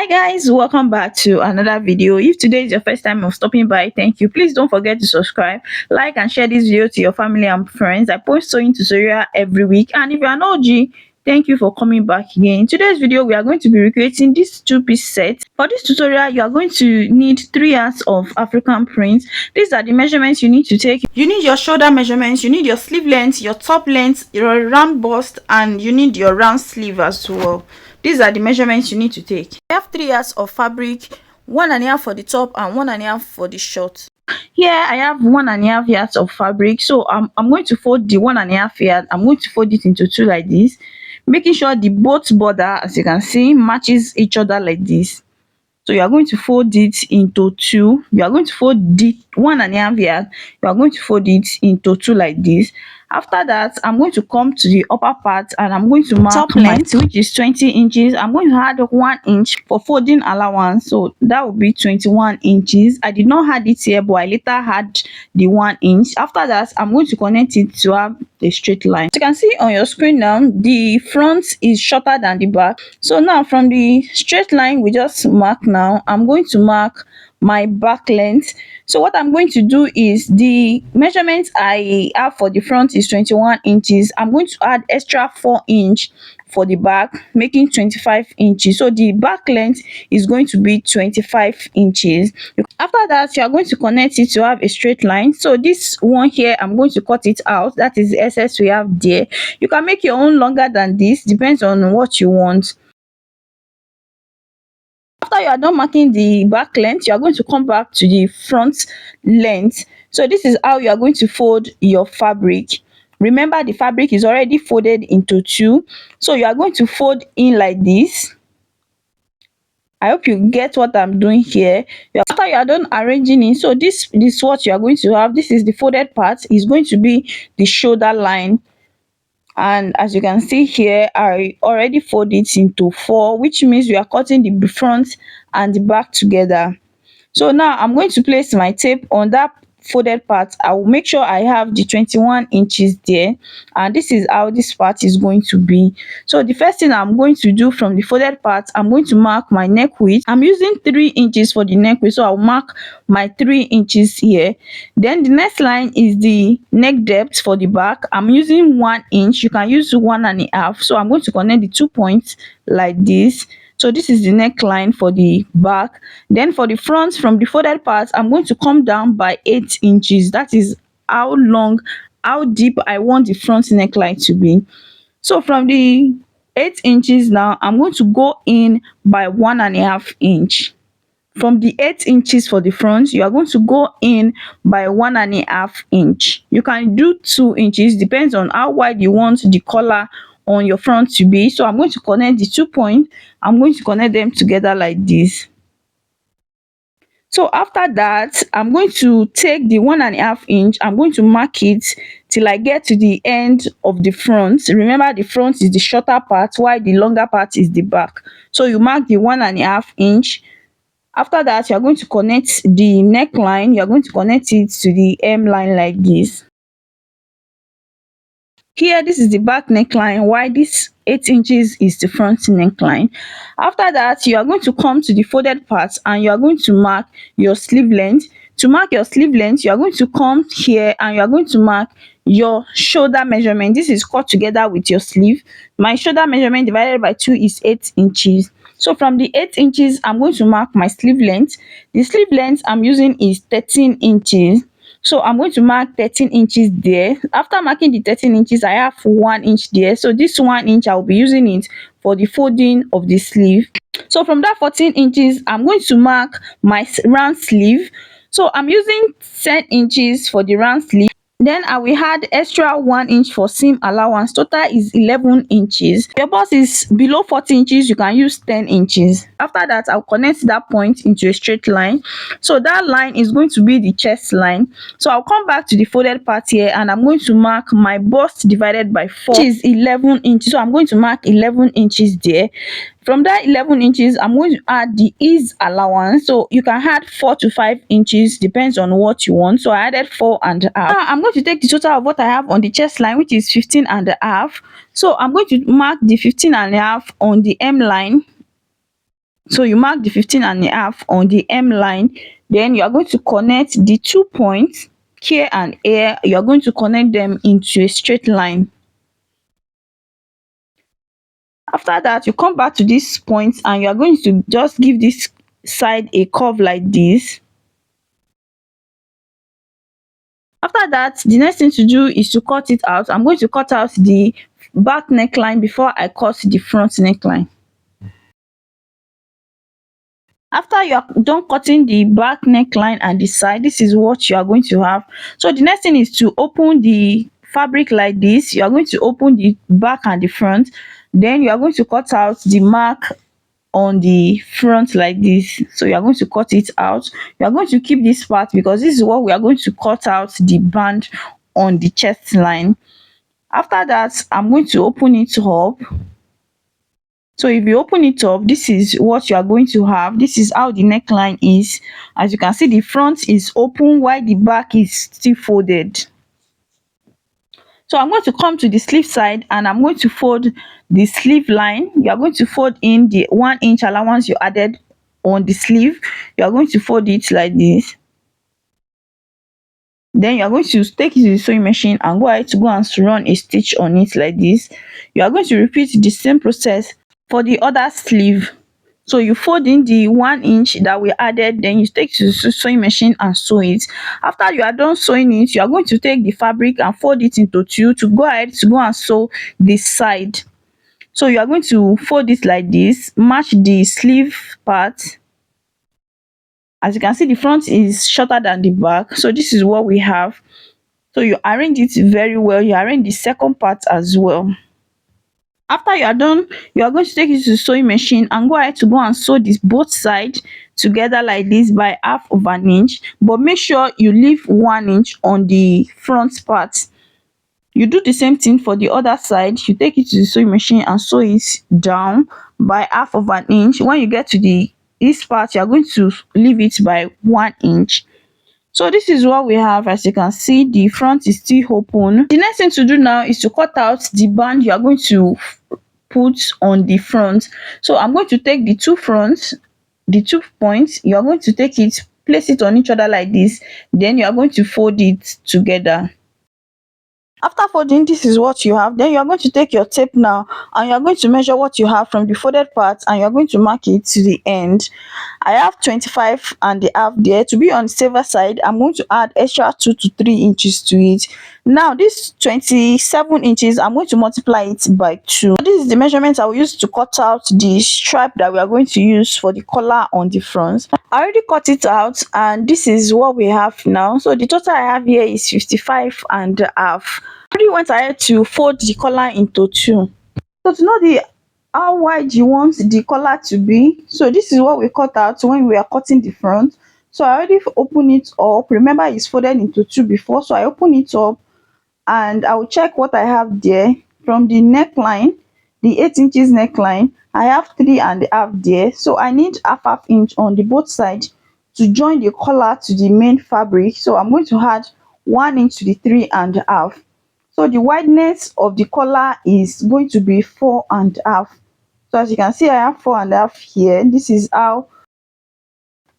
Hi guys, welcome back to another video. If today is your first time of stopping by, thank you. Please don't forget to subscribe, like and share this video to your family and friends. I post sewing tutorial every week, and if you are an OG, thank you for coming back again. In today's video, we are going to be recreating this two-piece set. For this tutorial, you are going to need 3 yards of African print. These are the measurements you need to take. You need your shoulder measurements, you need your sleeve length, your top length, your round bust, and you need your round sleeve as well. These are the measurements you need to take. I have 3 yards of fabric, 1.5 for the top and 1.5 for the short. Here I have 1.5 yards of fabric, so I'm going to fold the 1.5 yard. I'm going to fold it into 2 like this, making sure the both border, as you can see, matches each other like this. So you are going to fold it into 2. You are going to fold the 1.5 yard. You are going to fold it into 2 like this. After that, I'm going to come to the upper part and I'm going to mark top length, which is 20 inches. I'm going to add 1 inch for folding allowance, so that will be 21 inches. I did not add it here, but I later had the 1 inch. After that, I'm going to connect it to have a straight line. As you can see on your screen now, the front is shorter than the back. So now from the straight line we just mark now, I'm going to mark my back length. So what I'm going to do is, the measurement I have for the front is 21 inches. I'm going to add extra 4 inch for the back, making 25 inches. So the back length is going to be 25 inches. After that, you are going to connect it to have a straight line. So this one here, I'm going to cut it out. That is the excess we have there. You can make your own longer than this, depends on what you want. After you are done marking the back length, you are going to come back to the front length. So this is how you are going to fold your fabric. Remember, the fabric is already folded into 2, so you are going to fold in like this. I hope you get what I'm doing here. After you are done arranging it, so this is what you are going to have. This is the folded part, is going to be the shoulder line. And as you can see here, I already fold it into 4, which means we are cutting the front and the back together. So now I'm going to place my tape on that folded part. I will make sure I have the 21 inches there, and this is how this part is going to be. So the first thing I'm going to do, from the folded part, I'm going to mark my neck width. I'm using 3 inches for the neck width, so I'll mark my 3 inches here. Then the next line is the neck depth for the back. I'm using 1 inch. You can use 1.5. So I'm going to connect the 2 points like this. So this is the neckline for the back. Then for the front, from the folded part, I'm going to come down by 8 inches. That is how deep I want the front neckline to be. So from the 8 inches now, I'm going to go in by 1.5 inch. From the 8 inches for the front, you are going to go in by 1.5 inch. You can do 2 inches, depends on how wide you want the collar on your front to be. So I'm going to connect the 2 points. I'm going to connect them together like this. So after that, I'm going to take the 1.5 inch. I'm going to mark it till I get to the end of the front. Remember, the front is the shorter part, while the longer part is the back. So you mark the 1.5 inch. After that, you are going to connect the neckline. You are going to connect it to the hem line like this. Here, this is the back neckline, while this 8 inches is the front neckline. After that, you are going to come to the folded part and you are going to mark your sleeve length. To mark your sleeve length, you are going to come here and you are going to mark your shoulder measurement. This is cut together with your sleeve. My shoulder measurement divided by 2 is 8 inches. So from the 8 inches, I'm going to mark my sleeve length. The sleeve length I'm using is 13 inches. So I'm going to mark 13 inches there. After marking the 13 inches, I have 1 inch there. So this 1 inch, I will be using it for the folding of the sleeve. So from that 14 inches, I'm going to mark my round sleeve. So I'm using 10 inches for the round sleeve. Then I will add extra 1 inch for seam allowance. Total is 11 inches. Your bust is below 40 inches, you can use 10 inches. After that, I'll connect that point into a straight line. So that line is going to be the chest line. So I'll come back to the folded part here and I'm going to mark my bust divided by 4, which is 11 inches. So I'm going to mark 11 inches there. From that 11 inches, I'm going to add the ease allowance. So you can add 4 to 5 inches, depends on what you want. So I added 4.5. Now I'm going to take the total of what I have on the chest line, which is 15.5. So I'm going to mark the 15.5 on the hem line. So you mark the 15.5 on the hem line. Then you are going to connect the 2 points here and here. You are going to connect them into a straight line. After that, you come back to this point and you are going to just give this side a curve like this. After that, the next thing to do is to cut it out. I'm going to cut out the back neckline before I cut the front neckline. After you are done cutting the back neckline and the side, this is what you are going to have. So the next thing is to open the fabric like this. You are going to open the back and the front. Then you are going to cut out the mark on the front like this. So you are going to cut it out. You are going to keep this part because this is what we are going to cut out the band on the chest line. After that, I'm going to open it up. So if you open it up, this is what you are going to have. This is how the neckline is. As you can see, the front is open while the back is still folded. So I'm going to come to the sleeve side and I'm going to fold the sleeve line. You are going to fold in the 1 inch allowance you added on the sleeve. You are going to fold it like this. Then you are going to take it to the sewing machine and go ahead to go and run a stitch on it like this. You are going to repeat the same process for the other sleeve. So you fold in the 1 inch that we added, then you take to the sewing machine and sew it. After you are done sewing it, you are going to take the fabric and fold it into two to go ahead to go and sew this side. So you are going to fold it like this, match the sleeve part. As you can see, the front is shorter than the back, so this is what we have. So you arrange it very well. You arrange the second part as well. After you are done, you are going to take it to the sewing machine and go ahead to go and sew this both sides together like this by 1/2 inch, but make sure you leave 1 inch on the front part. You do the same thing for the other side. You take it to the sewing machine and sew it down by 1/2 inch. When you get to the this part, you are going to leave it by 1 inch. So this is what we have. As you can see, the front is still open. The next thing to do now is to cut out the band you are going to put on the front. So I'm going to take the two fronts, the 2 points. You are going to take it, place it on each other like this. Then you are going to fold it together. After folding, this is what you have. Then you are going to take your tape now and you are going to measure what you have from the folded part and you are going to mark it to the end. I have 25.5 there. To be on the safer side, I'm going to add extra 2 to 3 inches to it. Now this 27 inches, I'm going to multiply it by 2. This is the measurement I will use to cut out the stripe that we are going to use for the collar on the front. I already cut it out and this is what we have now. So the total I have here is 55.5. I already went ahead to fold the collar into two. So to know the how wide you want the collar to be, so this is what we cut out when we are cutting the front. So I already open it up. Remember, it's folded into two before, so I open it up and I will check what I have there. From the neckline, the 8 inches neckline, I have 3.5 there. So I need half inch on the both sides to join the collar to the main fabric. So I'm going to add 1 inch to the 3.5. So the wideness of the collar is going to be 4.5. So as you can see, I have 4.5 here. This is how.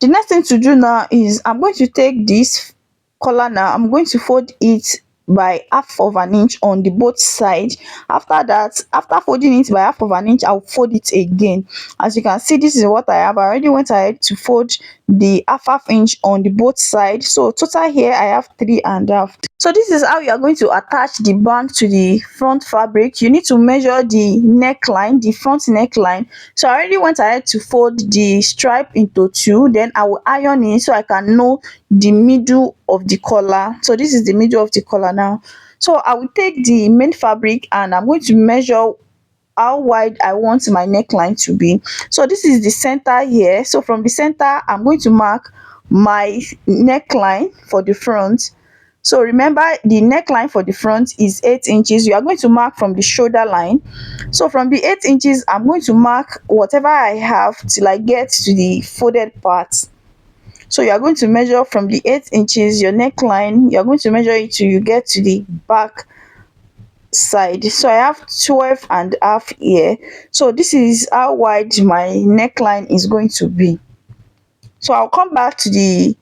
The next thing to do now is I'm going to take this collar now. I'm going to fold it by 1/2 inch on the both sides. After that, after folding it by 1/2 inch, I'll fold it again. As you can see, this is what I have. I already went ahead to fold the 1/2 inch on the both sides. So total here I have 3.5. So this is how you are going to attach the band to the front fabric. You need to measure the neckline, the front neckline. So I already went ahead to fold the stripe into two. Then I will iron it so I can know the middle of the collar. So this is the middle of the collar now. So I will take the main fabric and I'm going to measure how wide I want my neckline to be. So this is the center here. So from the center, I'm going to mark my neckline for the front. So remember, the neckline for the front is 8 inches. You are going to mark from the shoulder line. So from the 8 inches, I'm going to mark whatever I have till I get to the folded part. So you are going to measure from the 8 inches your neckline. You are going to measure it till you get to the back side. So I have 12 and half here. So this is how wide my neckline is going to be. So I'll come back to the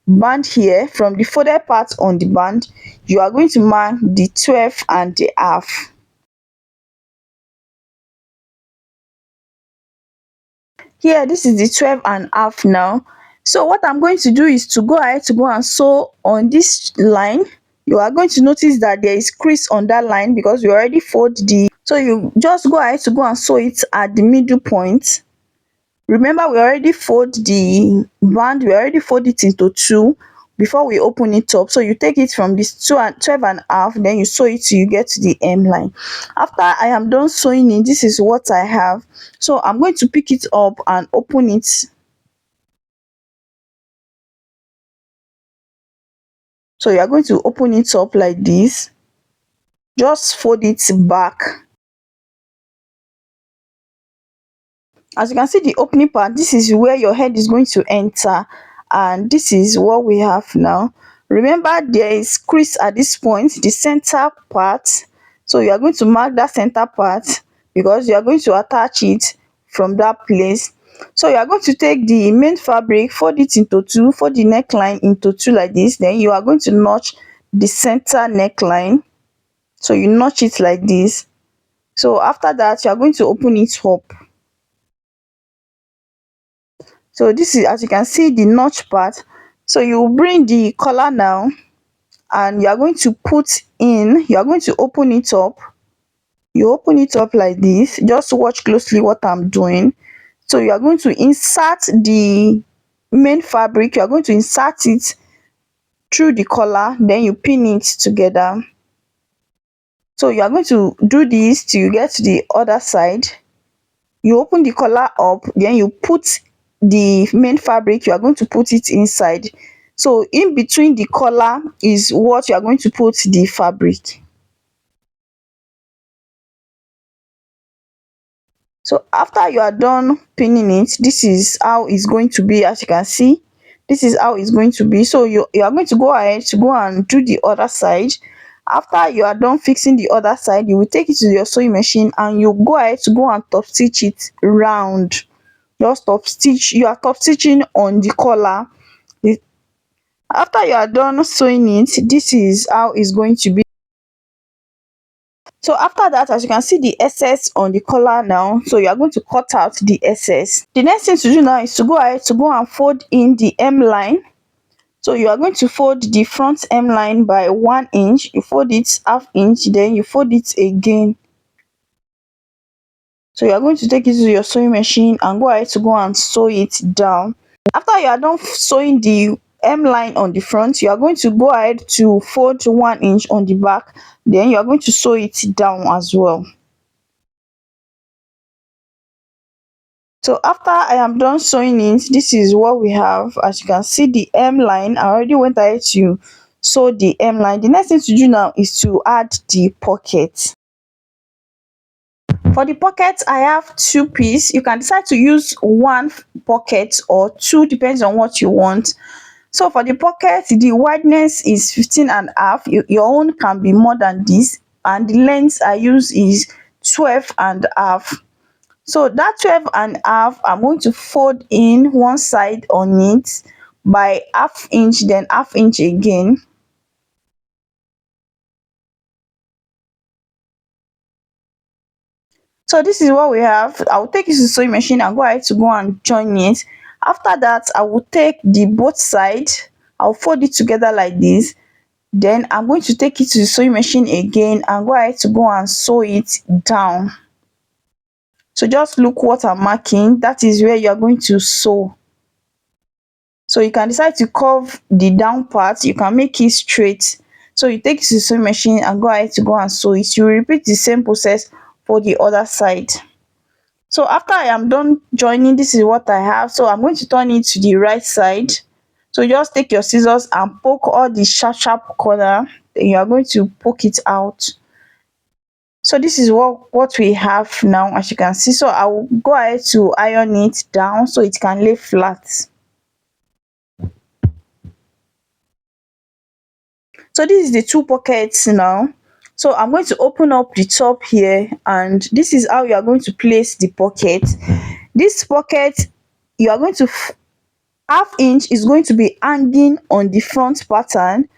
band here. From the folded part on the band, you are going to mark the 12 and the half. Here, this is the 12 and half now. So what I'm going to do is to go ahead to go and sew on this line. You are going to notice that there is crease on that line because we already fold the, so you just go ahead to go and sew it at the middle point. Remember, we already fold the band, we already fold it into two before we open it up. So you take it from this 12 and half, then you sew it till you get to the hem line. After I am done sewing it, this is what I have. So I'm going to pick it up and open it. So you are going to open it up like this. Just fold it back. As you can see, the opening part, this is where your head is going to enter, and this is what we have now. Remember, there is crease at this point, the center part. So you are going to mark that center part because you are going to attach it from that place. So you are going to take the main fabric, fold it into two, fold the neckline into two like this. Then you are going to notch the center neckline. So you notch it like this. So after that, you are going to open it up. So this is, as you can see, the notch part. So you bring the collar now, and you are going to put in, you are going to open it up. You open it up like this. Just watch closely what I'm doing. So you are going to insert the main fabric, you are going to insert it through the collar, then you pin it together. So you are going to do this till you get to the other side. You open the collar up, then you put the main fabric, you are going to put it inside. So in between the collar is what you are going to put the fabric. So after you are done pinning it, this is how it's going to be. As you can see, this is how it's going to be. So you are going to go ahead to go and do the other side. After you are done fixing the other side, you will take it to your sewing machine and you go ahead to go and top stitch it round. Just top stitch, you are top stitching on the collar. After you are done sewing it, this is how it's going to be. So after that, as you can see the excess on the collar now, so you are going to cut out the excess. The next thing to do now is to go ahead to go and fold in the hem line. So you are going to fold the front hem line by 1 inch. You fold it half inch, then you fold it again. So you are going to take it to your sewing machine and go ahead to go and sew it down. After you are done sewing the hem line on the front, you are going to go ahead to fold 1 inch on the back, then you are going to sew it down as well. So after I am done sewing it, this is what we have. As you can see, the hem line, I already went ahead to sew the hem line. The next thing to do now is to add the pocket. For the pocket, I have two pieces. You can decide to use one pocket or two, depends on what you want. So for the pocket, the wideness is 15 and a half. Your own can be more than this, and the length I use is 12 and a half. So that 12 and a half, I'm going to fold in one side on it by half inch, then half inch again. So this is what we have. I will take it to the sewing machine and go ahead to go and join it. After that, I will take the both side, I'll fold it together like this. Then I'm going to take it to the sewing machine again and go ahead to go and sew it down. So just look what I'm marking, that is where you are going to sew. So you can decide to curve the down part, you can make it straight. So you take it to the sewing machine and go ahead to go and sew it. You repeat the same process for the other side. So after I am done joining, this is what I have. So I'm going to turn it to the right side. So just take your scissors and poke all the sharp corner, then you are going to poke it out. So this is what we have now, as you can see. So I will go ahead to iron it down so it can lay flat. So this is the two pockets now. So I'm going to open up the top here, and this is how you are going to place the pocket. This pocket, you are going to half inch is going to be hanging on the front pattern,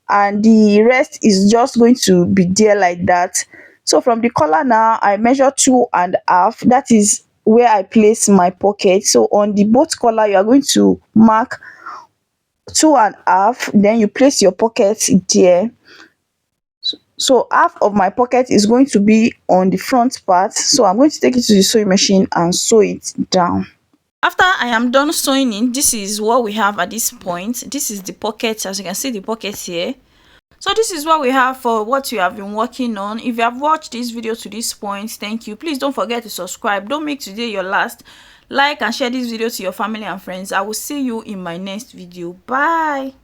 and the rest is just going to be there like that. So from the collar now, I measure 2.5. That is where I place my pocket. So on the both collar, you are going to mark 2.5, then you place your pocket there. So half of my pocket is going to be on the front part, so I'm going to take it to the sewing machine and sew it down. After I am done sewing in, this is what we have at this point. This is the pocket. As you can see, the pocket here. So this is what we have for what you have been working on. If you have watched this video to this point, thank you. Please don't forget to subscribe. Don't make today your last. Like and share this video to your family and friends. I will see you in my next video. Bye.